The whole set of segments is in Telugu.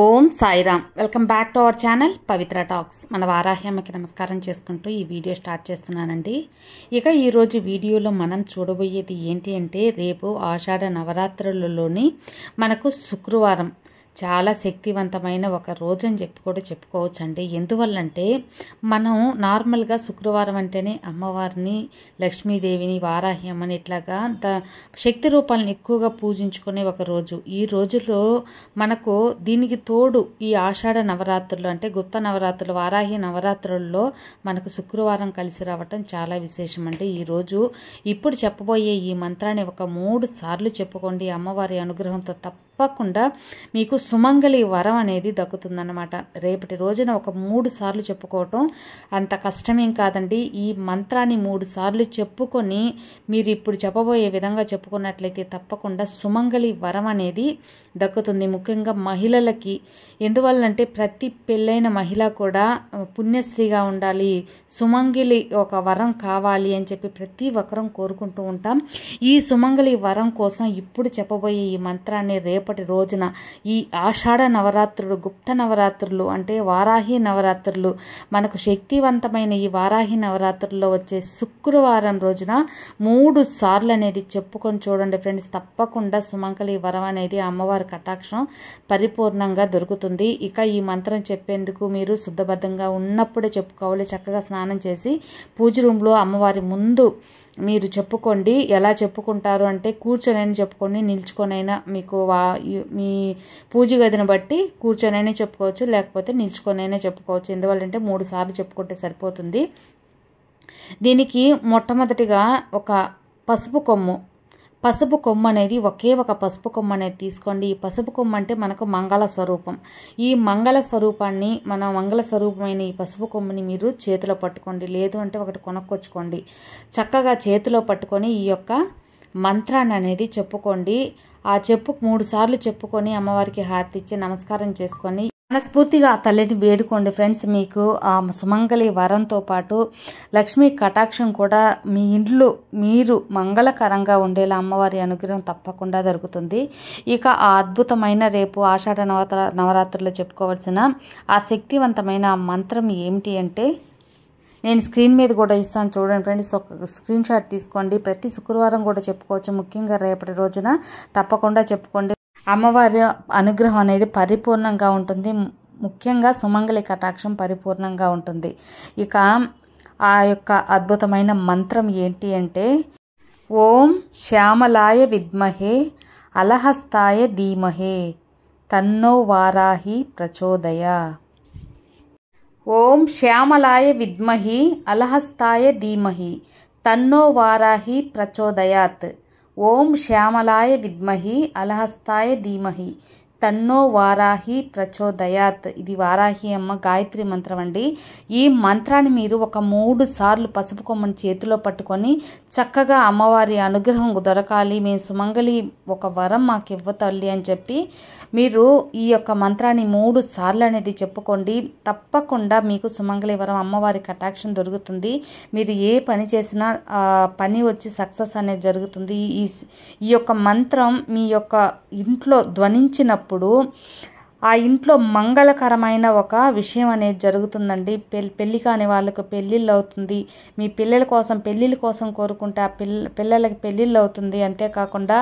Om Sairam. Welcome back to our channel Pavitra talks. మన వారాహి అమ్మకి నమస్కారం చేసుకుంటూ ఈ వీడియో స్టార్ట్ చేస్తున్నానండి. ఇక ఈరోజు వీడియోలో మనం చూడబోయేది ఏంటి అంటే, రేపు ఆషాఢ నవరాత్రులలోని మనకు శుక్రవారం చాలా శక్తివంతమైన ఒక రోజు అని చెప్పుకోవచ్చండి. ఎందువల్లంటే మనం నార్మల్గా శుక్రవారం అంటేనే అమ్మవారిని, లక్ష్మీదేవిని, వారాహి అమ్మని ఇట్లాగా శక్తి రూపాలను ఎక్కువగా పూజించుకునే ఒక రోజు. ఈ రోజులో మనకు దీనికి తోడు ఈ ఆషాఢ నవరాత్రులు అంటే గుప్త నవరాత్రులు, వారాహి నవరాత్రుల్లో మనకు శుక్రవారం కలిసి రావటం చాలా విశేషం అండి. ఈరోజు ఇప్పుడు చెప్పబోయే ఈ మంత్రాన్ని ఒక 3 సార్లు చెప్పుకోండి. అమ్మవారి అనుగ్రహంతో తప్పకుండా మీకు సుమంగళి వరం అనేది దక్కుతుందన్నమాట. రేపటి రోజున ఒక 3 సార్లు చెప్పుకోవటం అంత కష్టమేం కాదండి. ఈ మంత్రాన్ని 3 సార్లు చెప్పుకొని మీరు ఇప్పుడు చెప్పబోయే విధంగా చెప్పుకున్నట్లయితే తప్పకుండా సుమంగళి వరం అనేది దక్కుతుంది. ముఖ్యంగా మహిళలకి. ఎందువల్లంటే ప్రతి పెళ్ళైన మహిళ కూడా పుణ్యశ్రీగా ఉండాలి, సుమంగళి ఒక వరం కావాలి అని చెప్పి ప్రతి ఒక్కరం కోరుకుంటూ ఉంటాం. ఈ సుమంగళి వరం కోసం ఇప్పుడు చెప్పబోయే ఈ మంత్రాన్ని రేపటి రోజున ఈ ఆషాఢ నవరాత్రులు, గుప్త నవరాత్రులు అంటే వారాహి నవరాత్రులు, మనకు శక్తివంతమైన ఈ వారాహి నవరాత్రుల్లో వచ్చే శుక్రవారం రోజున 3 సార్లు అనేది చెప్పుకొని చూడండి ఫ్రెండ్స్. తప్పకుండా సుమంగళి వరం అనేది అమ్మవారి కటాక్షం పరిపూర్ణంగా దొరుకుతుంది. ఇక ఈ మంత్రం చెప్పేందుకు మీరు శుద్ధబద్ధంగా ఉన్నప్పుడే చెప్పుకోవాలి. చక్కగా స్నానం చేసి పూజ రూమ్లో అమ్మవారి ముందు మీరు చెప్పుకోండి. ఎలా చెప్పుకుంటారు అంటే కూర్చొనైనా చెప్పుకోండి, నిల్చుకొనైనా మీకు మీ పూజ గదిని బట్టి కూర్చొనైనా చెప్పుకోవచ్చు, లేకపోతే నిల్చుకొనైనా చెప్పుకోవచ్చు. ఎందువల్లంటే 3 సార్లు చెప్పుకుంటే సరిపోతుంది. దీనికి మొట్టమొదటిగా ఒక పసుపు కొమ్ము అనేది ఒకే ఒక పసుపు కొమ్ము అనేది తీసుకోండి. ఈ పసుపు కొమ్ము అంటే మనకు మంగళ స్వరూపం. ఈ మంగళ స్వరూపాన్ని మంగళ స్వరూపమైన ఈ పసుపు కొమ్ముని మీరు చేతిలో పట్టుకోండి. లేదు అంటే ఒకటి కొనుక్కొచ్చుకోండి. చక్కగా చేతిలో పట్టుకొని ఈ యొక్క మంత్రాన్ని అనేది చెప్పుకోండి. ఆ 3 సార్లు చెప్పుకొని అమ్మవారికి హారతి ఇచ్చి నమస్కారం చేసుకొని మనస్ఫూర్తిగా ఆ తల్లిని వేడుకోండి ఫ్రెండ్స్. మీకు ఆ సుమంగళి వరంతో పాటు లక్ష్మీ కటాక్షం కూడా మీ ఇంట్లో మీరు మంగళకరంగా ఉండేలా అమ్మవారి అనుగ్రహం తప్పకుండా దొరుకుతుంది. ఇక ఆ అద్భుతమైన రేపు ఆషాఢ నవరాత్రుల్లో చెప్పుకోవాల్సిన ఆ శక్తివంతమైన మంత్రం ఏమిటి అంటే, నేను స్క్రీన్ మీద కూడా ఇస్తాను చూడండి ఫ్రెండ్స్. ఒక స్క్రీన్ షాట్ తీసుకోండి. ప్రతి శుక్రవారం కూడా చెప్పుకోవచ్చు. ముఖ్యంగా రేపటి రోజున తప్పకుండా చెప్పుకోండి. అమ్మవారి అనుగ్రహం అనేది పరిపూర్ణంగా ఉంటుంది. ముఖ్యంగా సుమంగళి కటాక్షం పరిపూర్ణంగా ఉంటుంది. ఇక ఆ యొక్క అద్భుతమైన మంత్రం ఏంటి అంటే, ఓం శ్యామలాయ విద్మహే అలహస్తాయ ధీమహే తన్నో వారాహి ప్రచోదయ. ఓం శ్యామలాయ విద్మహి అలహస్తాయ ధీమహి తన్నో వారాహి ప్రచోదయాత్. ఓం శ్యామలాయ విద్మహి అలహస్తాయ ధీమహి తన్నో వారాహి ప్రచోదయాత్. ఇది వారాహి అమ్మ గాయత్రి మంత్రం అండి. ఈ మంత్రాన్ని మీరు ఒక 3 సార్లు పసుపు కొమ్మని చేతిలో పట్టుకొని చక్కగా అమ్మవారి అనుగ్రహం దొరకాలి, మేము సుమంగళి ఒక వరం మాకు ఇవ్వ తల్లి అని చెప్పి మీరు ఈ యొక్క మంత్రాన్ని 3 సార్లు అనేది చెప్పుకోండి. తప్పకుండా మీకు సుమంగళి వరం అమ్మవారి కటాక్షం దొరుకుతుంది. మీరు ఏ పని చేసినా పని వచ్చి సక్సెస్ అనేది జరుగుతుంది. ఈ యొక్క మంత్రం మీ యొక్క ఇంట్లో ధ్వనించినప్పుడు ఆ ఇంట్లో మంగళకరమైన ఒక విషయం అనేది జరుగుతుందండి. పెళ్లి కాని వాళ్ళకు పెళ్ళిళ్ళు అవుతుంది. మీ పిల్లల కోసం పెళ్ళిళ్ళ కోసం కోరుకుంటే ఆ పిల్లలకి పెళ్ళిళ్ళు అవుతుంది. అంతేకాకుండా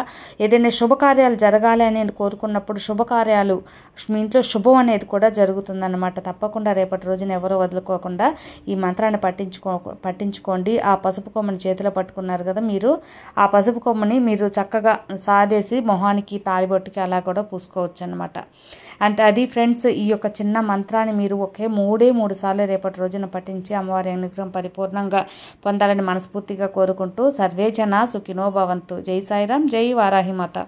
ఏదైనా శుభకార్యాలు జరగాలి అని కోరుకున్నప్పుడు శుభకార్యాలు మీ ఇంట్లో శుభం అనేది కూడా జరుగుతుందన్నమాట. తప్పకుండా రేపటి రోజున ఎవరో వదులుకోకుండా ఈ మంత్రాన్ని పట్టించుకోండి. ఆ పసుపు కొమ్మని చేతిలో పట్టుకున్నారు కదా, మీరు ఆ పసుపు కొమ్మని మీరు చక్కగా సాదేసి మొహానికి, తాళిబొట్టుకి అలా కూడా పూసుకోవచ్చు అన్నమాట. అంటే అది ఫ్రెండ్స్, ఈ యొక్క చిన్న మంత్రాన్ని మీరు ఒకే 3 సార్లు రేపటి రోజున పఠించి అమ్మవారి అనుగ్రహం పరిపూర్ణంగా పొందాలని మనస్ఫూర్తిగా కోరుకుంటూ సర్వే జన సుఖినో భవంతు. జై సాయిరామ్, జై వారాహి మాత.